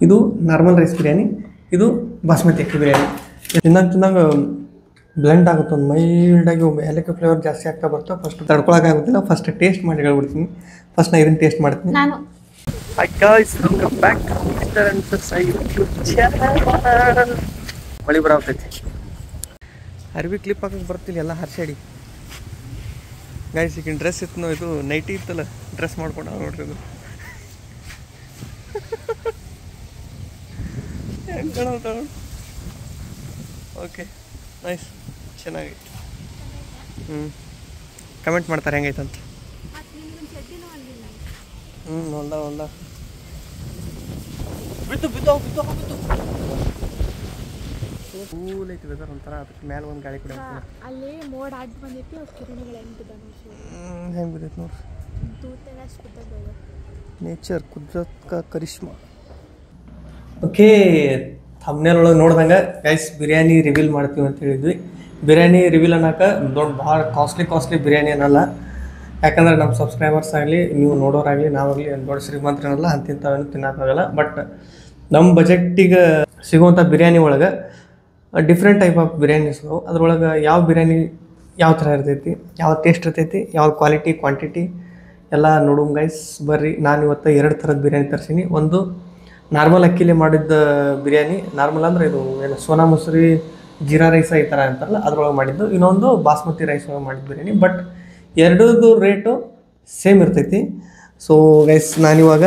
ಇದು normal rice biryani, ಇದು ಬಾಸ್ಮತಿ ಅಕ್ಕಿ ಬಿರಿಯಾನಿ. ತಿನ್ನಂಗೆ ಬ್ಲೆಂಡ್ ಆಗುತ್ತೆ, ಒಂದು ಮೈಲ್ಡಾಗಿ ಏಲಕ್ಕಿ ಫ್ಲೇವರ್ ಜಾಸ್ತಿ ಆಗ್ತಾ ಬರ್ತವೆ. ಫಸ್ಟ್ ತಡ್ಕೊಳಕ್ಕಾಗುತ್ತಿಲ್ಲ, ಫಸ್ಟ್ ಟೇಸ್ಟ್ ಮಾಡಿ ಹೇಳ್ಬಿಡ್ತೀನಿ. ಫಸ್ಟ್ ನಾನು ಇದನ್ನು ಟೇಸ್ಟ್ ಮಾಡ್ತೀನಿ. ಮಳೆ ಬರಾಗ್ತೈತಿ, ಅರ್ವಿ ಕ್ಲಿಪ್ ಹಾಕಕ್ಕೆ ಬರ್ತಿಲ್ಲ, ಎಲ್ಲ ಹರ್ಷಾಡಿ ಗಾಯ್ಸ್. ಈಗ ಡ್ರೆಸ್ ಇತ್ತು, ಇದು ನೈಟಿ ಇತ್ತಲ್ಲ, ಡ್ರೆಸ್ ಮಾಡ್ಕೊಂಡು ನೋಡ್ರಿ ಅದು ಹೆಂಗೆ ಕಾಣತ್ತ. ಓಕೆ ನೈಸ್, ಚೆನ್ನಾಗೈತೆ. ಕಮೆಂಟ್ ಮಾಡ್ತಾರೆ ಹೆಂಗೈತಂತ. ಹೊಲ್ದ ಬಿತ್ತು ಕೂಲ್ ಐತಿ ವೆದರ್ ಒಂಥರ. ಅದಕ್ಕೆ ಮೇಲೆ ಒಂದು ಗಾಳಿ ಕೂಡ ಅಲ್ಲಿ ಮೋಡ ಅಡ್ಡ ಬಂದೈತಿ, ಹೆಂಗೆ ಬಿದ್ದೈತಿ ನೋಡ್ರಿ. ನೇಚರ್, ಕುದರತ್ ಕಾ ಕರಿಷ್ಮಾ. ಓಕೆ, ಥಂಬ್ನೇಲ್ ಒಳಗೆ ನೋಡ್ದಂಗೆ ಗೈಸ್ ಬಿರಿಯಾನಿ ರಿವೀಲ್ ಮಾಡ್ತೀವಿ ಅಂತ ಹೇಳಿದ್ವಿ. ಬಿರಿಯಾನಿ ರಿವೀಲ್ ಅನ್ನೋಕೆ ಭಾಳ ಕಾಸ್ಟ್ಲಿ ಬಿರಿಯಾನಿ ಅನ್ನಲ್ಲ. ಯಾಕಂದ್ರೆ ನಮ್ಮ ಸಬ್ಸ್ಕ್ರೈಬರ್ಸ್ ಆಗಲಿ, ನೀವು ನೋಡೋರಾಗಲಿ, ನಾವಾಗಲಿ ದೊಡ್ಡ ಶ್ರೀಮಂತರನ್ನಲ್ಲ, ಅಂತಿಂಥವೇನು ತಿನ್ನೋಕ್ಕಾಗಲ್ಲ. ಬಟ್ ನಮ್ಮ ಬಜೆಟ್ಟಿಗೆ ಸಿಗುವಂಥ ಬಿರಿಯಾನಿ ಒಳಗೆ ಡಿಫ್ರೆಂಟ್ ಟೈಪ್ ಆಫ್ ಬಿರಿಯಾನೀಸ್ ಅವು. ಅದ್ರೊಳಗೆ ಯಾವ ಬಿರಿಯಾನಿ ಯಾವ ಥರ ಇರ್ತೈತಿ, ಯಾವ ಟೇಸ್ಟ್ ಇರ್ತೈತಿ, ಯಾವ ಕ್ವಾಲಿಟಿ ಕ್ವಾಂಟಿಟಿ ಎಲ್ಲ ನೋಡುವ ಗೈಸ್. ಬರ್ರಿ, ನಾನು ಇವತ್ತು 2 ಥರದ ಬಿರಿಯಾನಿ ತರಿಸೀನಿ. ಒಂದು ನಾರ್ಮಲ್ ಅಕ್ಕಿಲಿ ಮಾಡಿದ್ದ ಬಿರಿಯಾನಿ, ನಾರ್ಮಲ್ ಅಂದರೆ ಇದು ಏನು ಸೋನಾ ಮಸೂರಿ ಜೀರಾ ರೈಸ ಈ ಥರ ಅಂತಾರಲ್ಲ, ಅದ್ರೊಳಗೆ ಮಾಡಿದ್ದು. ಇನ್ನೊಂದು ಬಾಸ್ಮತಿ ರೈಸ್ ಒಳಗೆ ಮಾಡಿದ ಬಿರಿಯಾನಿ. ಬಟ್ ಎರಡೂ ರೇಟು ಸೇಮ್ ಇರ್ತೈತಿ. ಸೊ ಗೈಸ್, ನಾನಿವಾಗ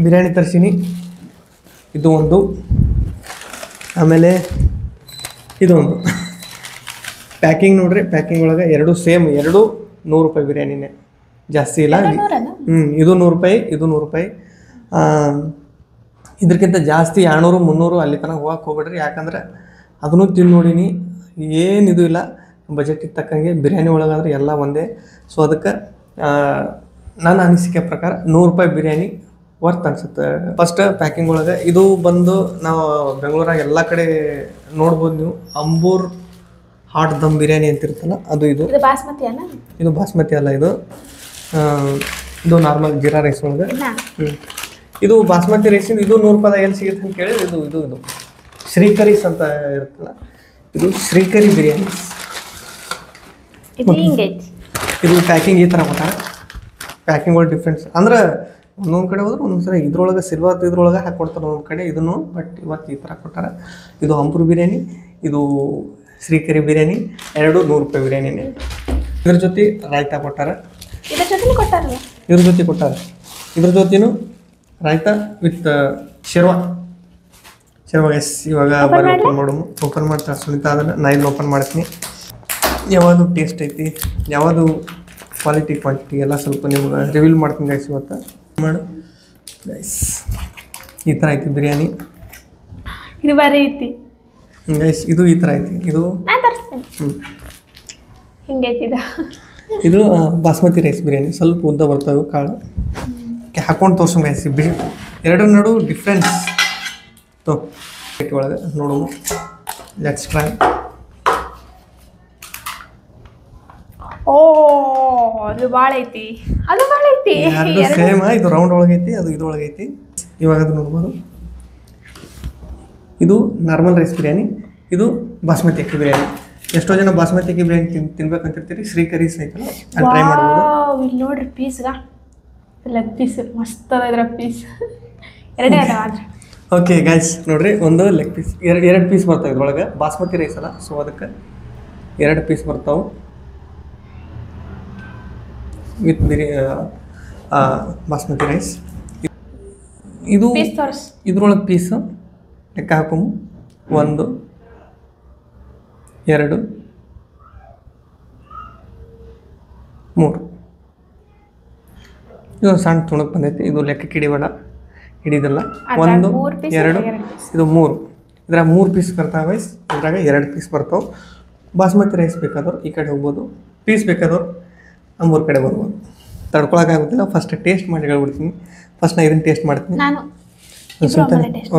ಬಿರಿಯಾನಿ ತರಿಸೀನಿ. ಇದು ಒಂದು, ಆಮೇಲೆ ಇದು ಒಂದು. ಪ್ಯಾಕಿಂಗ್ ನೋಡ್ರಿ, ಪ್ಯಾಕಿಂಗ್ ಒಳಗೆ ಎರಡು ಸೇಮ್, ಎರಡು 100 ರೂಪಾಯಿ ಬಿರಿಯಾನಿನೇ, ಜಾಸ್ತಿ ಇಲ್ಲ. ಇದು 100 ರೂಪಾಯಿ, ಇದು 100 ರೂಪಾಯಿ. ಇದಕ್ಕಿಂತ ಜಾಸ್ತಿ 200 300 ಅಲ್ಲಿ ತನಕ ಹೋಗಕ್ಕೆ ಹೋಗ್ಬೇಡ್ರಿ. ಯಾಕಂದ್ರೆ ಅದನ್ನು ತಿಂದು ನೋಡೀನಿ, ಏನಿದು ಇಲ್ಲ. ಬಜೆಟಿಗೆ ತಕ್ಕಂಗೆ ಬಿರಿಯಾನಿ ಒಳಗಾದ್ರೆ ಎಲ್ಲ ಒಂದೇ. ಸೊ ಅದಕ್ಕೆ ನನ್ನ ಅನಿಸಿಕೆ ಪ್ರಕಾರ 100 ರೂಪಾಯಿ ಬಿರಿಯಾನಿ ವರ್ತ್ ಅನ್ಸುತ್ತೆ. ಫಸ್ಟ್ ಪ್ಯಾಕಿಂಗ್ ಒಳಗೆ ಇದು ಬಂದು ನಾವು ಬೆಂಗಳೂರಾಗ ಎಲ್ಲ ಕಡೆ ನೋಡ್ಬೋದು ನೀವು, ಅಂಬೂರ್ ಹಾಟ್ ದಮ್ ಬಿರಿಯಾನಿ ಅಂತ ಇರುತ್ತಲ್ಲ, ಅದು ಇದು ಬಾಸ್ಮತಿ ಅಲ್ಲ. ಇದು ಬಾಸ್ಮತಿ ಅಲ್ಲ, ಇದು ನಾರ್ಮಲ್ ಜೀರಾ ರೈಸ್ ಒಳಗೆ. ಇದು ಬಾಸ್ಮತಿ ರೈಸಿಂದ ಇದು 100 ರೂಪಾಯಿ ಎಲ್ಲಿ ಸಿಗುತ್ತೆ ಅಂತ ಕೇಳಿ, ಇದು ಶ್ರೀಕರೀಸ್ ಅಂತ ಇರುತ್ತಲ್ಲ, ಇದು ಶ್ರೀಕರಿ ಬಿರಿಯಾನಿ. ಇದು ಪ್ಯಾಕಿಂಗ್ ಈ ಥರ ಕೊಟ್ಟಾರೆ. ಪ್ಯಾಕಿಂಗ್ ಒಳಗೆ ಡಿಫ್ರೆನ್ಸ್ ಅಂದ್ರೆ ಒಂದೊಂದು ಕಡೆ ಹೋದ್ರೆ ಒಂದೊಂದು ಸಲ ಇದ್ರೊಳಗೆ ಸಿಲ್ವರ್ ಇದ್ರೊಳಗೆ ಹಾಕ್ಕೊಡ್ತಾರೆ ಒಂದೊಂದು ಕಡೆ, ಇದನ್ನು. ಬಟ್ ಇವತ್ತು ಈ ಥರ ಕೊಟ್ಟಾರೆ. ಇದು ಅಂಬೂರ್ ಬಿರಿಯಾನಿ, ಇದು ಶ್ರೀಕರಿ ಬಿರಿಯಾನಿ, 2 100 ರೂಪಾಯಿ ಬಿರಿಯಾನಿನೇ. ಇದ್ರ ಜೊತೆ ರಾಯ್ತಾ ಕೊಟ್ಟಾರೆ, ಇದ್ರ ಜೊತೆ ಕೊಟ್ಟಾರೆ. ಇದ್ರ ಜೊತೆನೂ ರಾಯ್ತಾ ವಿತ್ ಶೇರ್ವಾ ಗೈಸ್. ಇವಾಗ ಬರೀ ಓಪನ್ ಮಾಡ್ತಾರೆ ಸುನಿತಾ. ಅದನ್ನು ನಾನು ಇಲ್ಲಿ ಓಪನ್ ಮಾಡ್ತೀನಿ. ಯಾವುದು ಟೇಸ್ಟ್ ಐತಿ, ಯಾವುದು ಕ್ವಾಲಿಟಿ ಕ್ವಾಂಟಿಟಿ ಎಲ್ಲ ಸ್ವಲ್ಪ ನಿಮ್ಗೆ ರಿವೀಲ್ ಮಾಡ್ತೀನಿ ಗೈಸ್ ಇವತ್ತು. ಮಾಡು ಗೈಸ್, ಈ ಥರ ಐತಿ ಬಿರಿಯಾನಿ. ಇದು ಬರೀ ಐತಿ ಗೈಸ್, ಇದು ಈ ಥರ ಐತಿ. ಇದು ಇದು ಬಾಸ್ಮತಿ ರೈಸ್ ಬಿರಿಯಾನಿ. ಸ್ವಲ್ಪ ಉದ್ದ ಬರ್ತವೆ ಕಾಳು, ಹಾಕೊಂಡು ತೋರ್ಸೋಣ ಗೈಸ್. ಎರಡರ ನಡು ಡಿಫ್ರೆನ್ಸ್ ಒಳಗೆ ನೋಡೋಣ. Let's try. ಅದು ಭಾಳ ಐತಿ, ಅದು ಭಾಳ ಐತಿ. ಸೇಮ್, ಇದು ರೌಂಡ್ ಒಳಗೈತಿ, ಅದು ಇದ್ರೊಳಗೈತಿ. ಇವಾಗ ಅದು ನೋಡ್ಬೋದು. ಇದು ನಾರ್ಮಲ್ ರೈಸ್ ಬಿರಿಯಾನಿ, ಇದು ಬಾಸ್ಮತಿ ಅಕ್ಕಿ ಬಿರಿಯಾನಿ. ಎಷ್ಟೋ ಜನ ಬಾಸ್ಮತಿ ಅಕ್ಕಿ ಬಿರಿಯಾನಿ ತಿನ್ಬೇಕಂತಿರ್ತೀರಿ. ಶ್ರೀಕರೀಸ್ ಐತಲ್ಲ, ಅದು ಟ್ರೈ ಮಾಡ್ಬೋದು. ಇಲ್ಲಿ ನೋಡ್ರಿ ಪೀಸ್ಗ ಲೆಗ್ ಪೀಸ್ ಮಸ್ತ್ ಅದ. ಇದ್ರ ಪೀಸ್ ಎರಡೇ ಅದಾವ. ಓಕೆ ಗೈಸ್, ನೋಡ್ರಿ, ಒಂದು ಲೆಗ್ ಪೀಸ್, ಎರಡು ಪೀಸ್ ಬರ್ತಾವೆ ಇದ್ರೊಳಗೆ. ಬಾಸ್ಮತಿ ರೈಸ್ ಅಲ್ಲ, ಸೊ ಅದಕ್ಕೆ 2 ಪೀಸ್ ಬರ್ತಾವೆ ವಿತ್ ಬಾಸ್ಮತಿ ರೈಸ್. ಇದು ಇದ್ರೊಳಗೆ ಪೀಸು ಲೆಕ್ಕ ಹಾಕೊಂಬ 1 2 3. ಇದು ಸಣ್ಣ ತುಣಕ್ ಬಂದೈತಿ. ಇದು ಲೆಕ್ಕಕ್ಕೆ ಹಿಡಿಬೇಡ, ಹಿಡಿದಿಲ್ಲ. 1 2 ಇದು 3. ಇದ್ರಾಗ 3 ಪೀಸ್ ಬರ್ತಾವೆ ಗೈಸ್. ಇದ್ರಾಗ 2 ಪೀಸ್ ಬರ್ತಾವೆ. ಬಾಸ್ಮತಿ ರೈಸ್ ಬೇಕಾದವ್ರು ಈ ಕಡೆ ಹೋಗ್ಬೋದು, ಪೀಸ್ ಬೇಕಾದವ್ರು ಆ 3 ಕಡೆ ಬರ್ಬೋದು. ತಡ್ಕೊಳಕ್ಕಾಗುತ್ತಿಲ್ಲ, ಫಸ್ಟ್ ಟೇಸ್ಟ್ ಮಾಡಿ ಹೇಳ್ಬಿಡ್ತೀನಿ. ಫಸ್ಟ್ ನಾನು ಇದನ್ನು ಟೇಸ್ಟ್ ಮಾಡ್ತೀನಿ.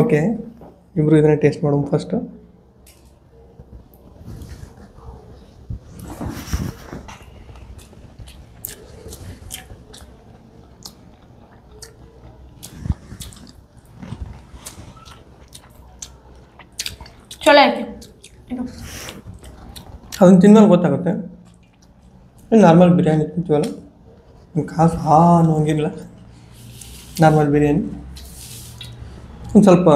ಓಕೆ, ಇಬ್ಬರು ಇದನ್ನು ಟೇಸ್ಟ್ ಮಾಡೋಣ ಫಸ್ಟು. ಚಲೋ ಐತಿ ಇದು. ಅದನ್ನು ತಿಂದ್ಮೇಲೆ ಗೊತ್ತಾಗುತ್ತೆ. ನಾರ್ಮಲ್ ಬಿರಿಯಾನಿ ತಿಂತೀವಲ್ಲ ಕಾಸು ಅನ್ನೋಂಗಿಲ್ಲ. ನಾರ್ಮಲ್ ಬಿರಿಯಾನಿ ಒಂದು ಸ್ವಲ್ಪ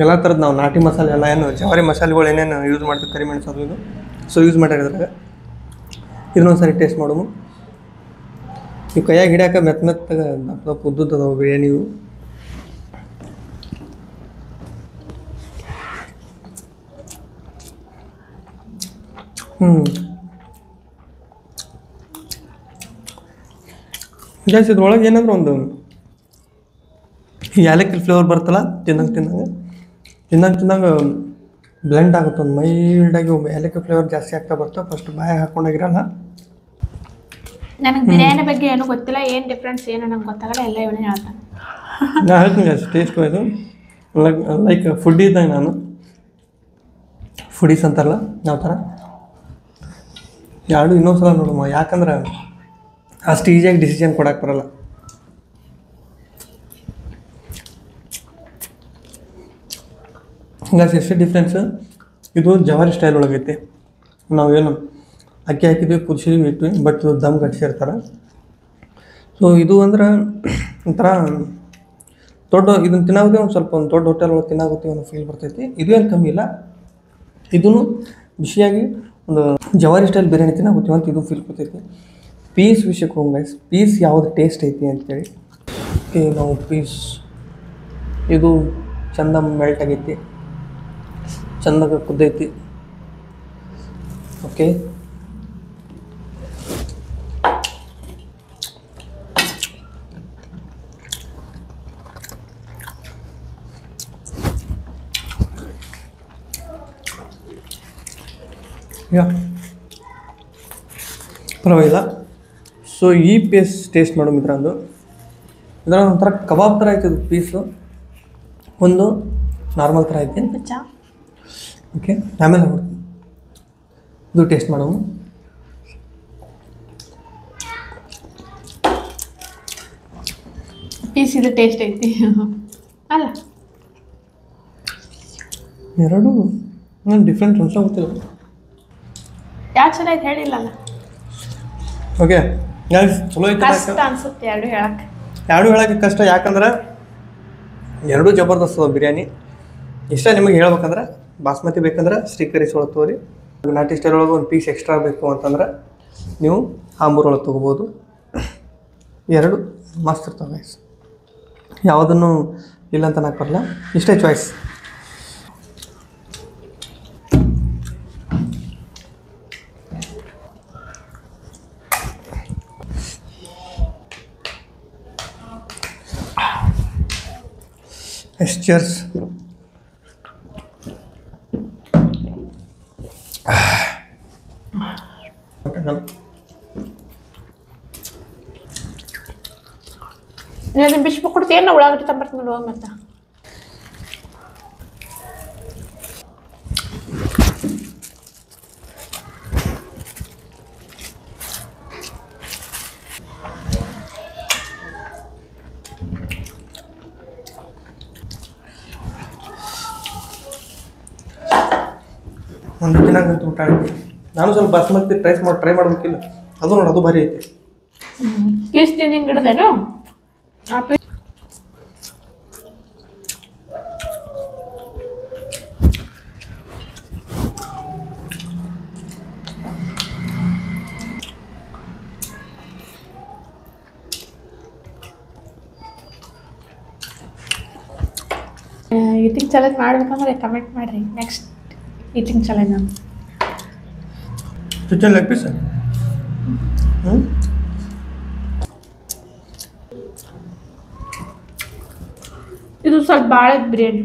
ಎಲ್ಲ ಥರದ್ದು ನಾವು ನಾಟಿ ಮಸಾಲೆ ಎಲ್ಲ ಏನು ಜವಾರಿ ಮಸಾಲೆಗಳು ಏನೇನು ಯೂಸ್ ಮಾಡ್ತೀವಿ ಕರಿಮೆಣಸು ಇದು ಸೊ ಯೂಸ್ ಮಾಡಿರೋದ್ರಾಗ ಇದನ್ನೊಂದು ಸಾರಿ ಟೇಸ್ಟ್ ಮಾಡೋದು. ಈ ಕೈಯಾಗ ಹಿಡಿಯಾಕ ಮೆತ್ತಗ ದಪ್ಪ ಉದ್ದುತ್ತದವು ಬಿರಿಯಾನಿ ಇವು. ಜಾಸ್ತಿ ಇದ್ರೊಳಗೆ ಏನಾದರೂ ಒಂದು ಏಲಕ್ಕಿ ಫ್ಲೇವರ್ ಬರ್ತಲ್ಲ ತಿನ್ನಂಗೆ ಬ್ಲೆಂಡ್ ಆಗುತ್ತೆ. ಒಂದು ಮೈಲ್ಡಾಗಿ ಏಲಕ್ಕಿ ಫ್ಲೇವರ್ ಜಾಸ್ತಿ ಆಗ್ತಾ ಬರ್ತವೆ. ಫಸ್ಟ್ ಬಾಯಾಗ ಹಾಕೊಂಡಾಗಿರಲ್ಲ. ನನಗೆ ಬಿರಿಯಾನಿ ಬಗ್ಗೆ ಏನೂ ಗೊತ್ತಿಲ್ಲ, ಏನು ಡಿಫ್ರೆನ್ಸ್ ಏನು ನಂಗೆ ಗೊತ್ತಾಗಲ್ಲ, ಎಲ್ಲ ಇವನೇ ಹೇಳ್ತಾನೆ. ನಾನು ಹೇಳ್ತೀನಿ ಅಷ್ಟು ಟೇಸ್ಟ್ ವೈಸು ಲೈಕ್ ಫುಡ್ ಇದ್ದಂಗೆ ನಾನು ಫುಡೀಸ್ ಅಂತಾರಲ್ಲ ಯಾವ ಥರ ಎರಡು ಇನ್ನೊಂದು ಸಲ ನೋಡಮ್ಮ. ಯಾಕಂದ್ರೆ ಅಷ್ಟು ಈಸಿಯಾಗಿ ಡಿಸಿಷನ್ ಕೊಡಕ್ಕೆ ಬರಲ್ಲ. ಹಂಗಾಗಿ ಎಷ್ಟು ಡಿಫ್ರೆನ್ಸ್. ಇದು ಜವಾರಿ ಸ್ಟೈಲ್ ಒಳಗೈತಿ. ನಾವೇನು ಅಕ್ಕಿ ಹಾಕಿದ್ವಿ ಕುದಿಸಿದ್ವಿ ಇಟ್ವಿ, ಬಟ್ ಇದು ದಮ್ ಕಟ್ಟಿಸಿರ್ತಾರೆ. ಸೊ ಇದು ಅಂದ್ರೆ ಒಂಥರ ದೊಡ್ಡ ಇದನ್ನು ತಿನ್ನಾಗುತ್ತೆ. ಒಂದು ಸ್ವಲ್ಪ ಒಂದು ದೊಡ್ಡ ಹೋಟೆಲ್ ಒಳಗೆ ತಿನ್ನಾಗುತ್ತೆ ಅನ್ನೋ ಫೀಲ್ ಬರ್ತೈತಿ. ಇದು ಏನು ಕಮ್ಮಿ ಇಲ್ಲ. ಇದೂ ಬಿಸಿಯಾಗಿ ಒಂದು ಜವಾರಿ ಸ್ಟೈಲ್ ಬಿರಿಯಾನಿ ತಿನ್ನಾಗುತ್ತೀವಿ ಅಂತ ಇದು ಫೀಲ್ ಬರ್ತೈತಿ. ಪೀಸ್ ವಿಷಯಕ್ಕೆ ಹೋಗಿ ಗೈಸ್, ಪೀಸ್ ಯಾವುದು ಟೇಸ್ಟ್ ಐತಿ ಅಂತೇಳಿ. ಓಕೆ, ನಾವು ಪೀಸ್ ಇದು ಚಂದ ಮೆಲ್ಟ್ ಆಗೈತಿ, ಚಂದಾಗ ಕುದ್ದೈತಿ. ಓಕೆ, ಪರವಾಗಿಲ್ಲ. ಸೊ ಈ ಪೀಸ್ ಟೇಸ್ಟ್ ಮಾಡೋ ಮಿತ್ರಂದು ಇದರ ಒಂಥರ ಕಬಾಬ್ ಥರ ಐತೆ. ಇದು ಪೀಸು ಒಂದು ನಾರ್ಮಲ್ ಥರ ಐತೆ. ಓಕೆ, ಆಮೇಲೆ ಇದು ಟೇಸ್ಟ್ ಮಾಡೋಣ. ಪೀಸ್ ಇದು ಟೇಸ್ಟ್ ಐತಿ ಅಲ್ಲ, ಎರಡು ನಾನು ಡಿಫ್ರೆಂಟ್ ಅನ್ಸೋ ಗೊತ್ತಿಲ್ಲ. ಯಾವ ಚಲೋ ಐತೆ ಹೇಳಿಲ್ಲ ಅಲ್ಲ. ಓಕೆ ಚಲೋ ಐತೆ. ಕಷ್ಟ ಅನ್ಸುತ್ತೆ ಎರಡು ಹೇಳೋಕ್ಕೆ ಕಷ್ಟ. ಯಾಕಂದ್ರೆ ಎರಡೂ ಜಬರ್ದಸ್ತ್ ಅದ ಬಿರಿಯಾನಿ. ಇಷ್ಟ ನಿಮಗೆ ಹೇಳ್ಬೇಕಂದ್ರೆ ಬಾಸ್ಮತಿ ಬೇಕಂದ್ರೆ ಶ್ರೀಕರಿ ಒಳಗೆ ತೊಗೊರಿ. ನಾಟಿ ಸ್ಟೈಲ್ ಒಳಗೆ ಒಂದು ಪೀಸ್ ಎಕ್ಸ್ಟ್ರಾ ಬೇಕು ಅಂತಂದ್ರೆ ನೀವು ಆಂಬೂರ್ ಒಳಗೆ ತೊಗೋಬೋದು. ಎರಡು ಮಸ್ತ್ ಇರ್ತವೆ ಗೈಸ್, ಯಾವುದನ್ನು ಇಲ್ಲ ಅಂತ ಅನ್ನಕ್ಕೆ ಬರಲ್ಲ. ಇಷ್ಟೇ ಚಾಯ್ಸ್. Cheers. ನೀನು ಬಿಸಿ ಕೊಡ್ತೀಯಲ್ಲ, ಉಳ್ಳಾಗಡ್ಡಿ ತಂಬರ್ತೀನಿ ನೋಡುವ. ಮತ್ತೆ ಒಂದು ದಿನ ಅಂತ ಊಟ ಆಗಿ ನಾನು ಸ್ವಲ್ಪ ಬಾಸ್ಮತಿ ಟ್ರೈ ಮಾಡ್ಬೇಕಿಲ್ಲ. ಅದು ನೋಡಿ, ಅದು ಭಾರಿ ಐತಿ. ಎಷ್ಟು ಹಿಂಗೆ ಇಡದೇನು ಈಟಿಂಗ್ ಚಾಲೆಂಜ್ ಮಾಡ್ಬೇಕಂದ್ರೆ ಕಮೆಂಟ್ ಮಾಡಿರಿ. ನೆಕ್ಸ್ಟ್ ಈಟಿಂಗ್ ಚಾಲೆಂಜ್ ಅಂತ ಚಿಕನ್ ಲೆಗ್ ಪೀಸ್. ಇದು ಸ್ವಲ್ಪ ಭಾಳ ಬಿರಿಯಾನಿ.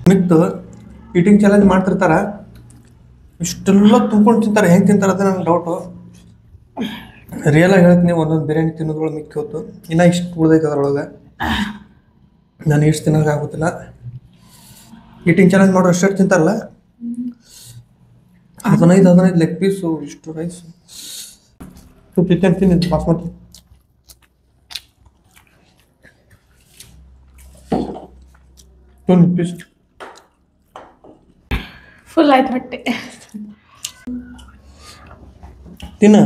ಮಿತ್ತು ಈಟಿಂಗ್ ಚಾಲೆಂಜ್ ಮಾಡ್ತಿರ್ತಾರ, ಇಷ್ಟೆಲ್ಲ ತುಂಬ್ಕೊಂಡು ತಿಂತಾರೆ. ಹೆಂಗೆ ತಿಂತಾರೆ ಅದು ನಂಗೆ ಡೌಟು. ರಿಯಲಾಗಿ ಹೇಳ್ತೀನಿ, ಒಂದೊಂದು ಬಿರಿಯಾನಿ ತಿನ್ನೋದ್ರೊಳಗೆ ಮಿಕ್ಕಿ ಹೊತ್ತು ಇನ್ನೂ ಇಷ್ಟು ಉಳ್ದೈತೆ ಅದರೊಳಗೆ. ನಾನು ಎಷ್ಟು ತಿನ್ನೋಕೆ ಆಗುತ್ತಿಲ್ಲ. ಈಟಿಂಗ್ ಚಾಲೆಂಜ್ ಮಾಡೋ ಅಷ್ಟು ತಿಂತಾರಲ್ಲ, 15 ಲೆಗ್ ಪೀಸು, ಇಷ್ಟು ರೈಸು ತಿಂತೀನಿ ಬಾಸ್ಮತಿ. ಪೀಸ್ ಫುಲ್ ಆಯ್ತು ಹೊಟ್ಟೆ. ತಿನ್ನ.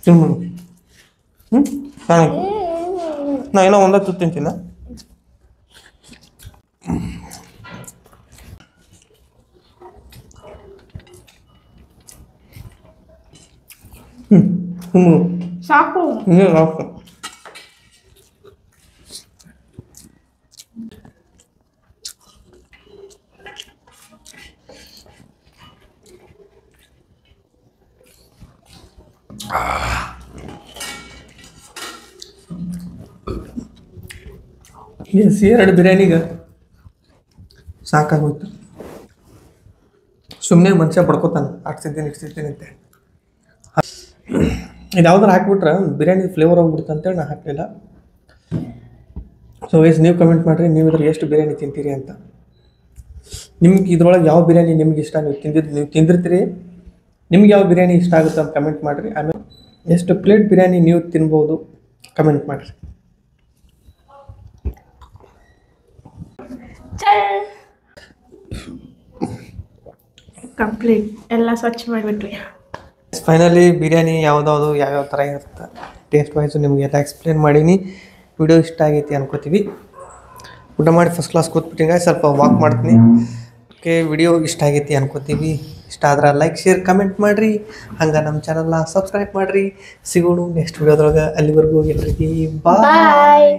ತಿನ್ನು. ನಾ ಏನೋ ಒಂದ ತುತ್ತು ತಿಂತೀನ. ಸಾಕು. ಸಾಕು. ಎಸ್, 2 ಬಿರಿಯಾನಿಗೆ ಸಾಕಾಗೋಯ್ತು. ಸುಮ್ಮನೆ ಮನುಷ್ಯ ಪಡ್ಕೋತಾನೆ, ಆಡ್ಸಿದ್ದೀನಿ ಇಡ್ಸಿದ್ದೀನಿ ಅಂತೆ. ಇದು ಯಾವ್ದಾರು ಹಾಕ್ಬಿಟ್ರೆ ಬಿರಿಯಾನಿ ಫ್ಲೇವರ್ ಹೋಗ್ಬಿಡುತ್ತೆ ಅಂತೇಳಿ ನಾನು ಹಾಕಲಿಲ್ಲ. ಸೊ ವೈಸ್ ನೀವು ಕಮೆಂಟ್ ಮಾಡಿರಿ, ನೀವು ಇದ್ರಲ್ಲಿ ಎಷ್ಟು ಬಿರಿಯಾನಿ ತಿಂತೀರಿ ಅಂತ. ನಿಮ್ಗೆ ಇದ್ರೊಳಗೆ ಯಾವ ಬಿರಿಯಾನಿ ನಿಮ್ಗೆ ಇಷ್ಟ, ನೀವು ತಿಂದಿರ್ತೀರಿ, ನಿಮ್ಗೆ ಯಾವ ಬಿರಿಯಾನಿ ಇಷ್ಟ ಆಗುತ್ತೆ ಅಂತ ಕಮೆಂಟ್ ಮಾಡಿರಿ. ಆಮೇಲೆ ಎಷ್ಟು ಪ್ಲೇಟ್ ಬಿರಿಯಾನಿ ನೀವು ತಿನ್ಬೋದು ಕಮೆಂಟ್ ಮಾಡಿರಿ. ಕಂಪ್ಲೀಟ್ ಎಲ್ಲ ಸ್ವಚ್ಛ ಮಾಡಿಬಿಟ್ವಿ. ಫೈನಲಿ ಬಿರಿಯಾನಿ ಯಾವ್ಯಾವ ಥರ ಇರುತ್ತೆ ಟೇಸ್ಟ್ ವೈಸು ನಿಮಗೆಲ್ಲ ಎಕ್ಸ್ಪ್ಲೇನ್ ಮಾಡೀನಿ. ವಿಡಿಯೋ ಇಷ್ಟ ಆಗೈತಿ ಅನ್ಕೋತೀವಿ. ಊಟ ಮಾಡಿ ಫಸ್ಟ್ ಕ್ಲಾಸ್ ಕೂತ್ಬಿಟ್ಟಿಂಗ ಸ್ವಲ್ಪ ವಾಕ್ ಮಾಡ್ತೀನಿ. ಓಕೆ, ವಿಡಿಯೋ ಇಷ್ಟ ಆಗೈತಿ ಅನ್ಕೋತೀವಿ. ಇಷ್ಟ ಆದ್ರೆ ಲೈಕ್, ಶೇರ್, ಕಮೆಂಟ್ ಮಾಡಿರಿ. ಹಂಗೆ ನಮ್ಮ ಚಾನಲ್ನ ಸಬ್ಸ್ಕ್ರೈಬ್ ಮಾಡಿರಿ. ಸಿಗೋಣ ನೆಕ್ಸ್ಟ್ ವಿಡಿಯೋದ್ರೊಳಗೆ. ಅಲ್ಲಿವರೆಗೂ ಎಲ್ಲರಿಗೆ ಬಾಯ್.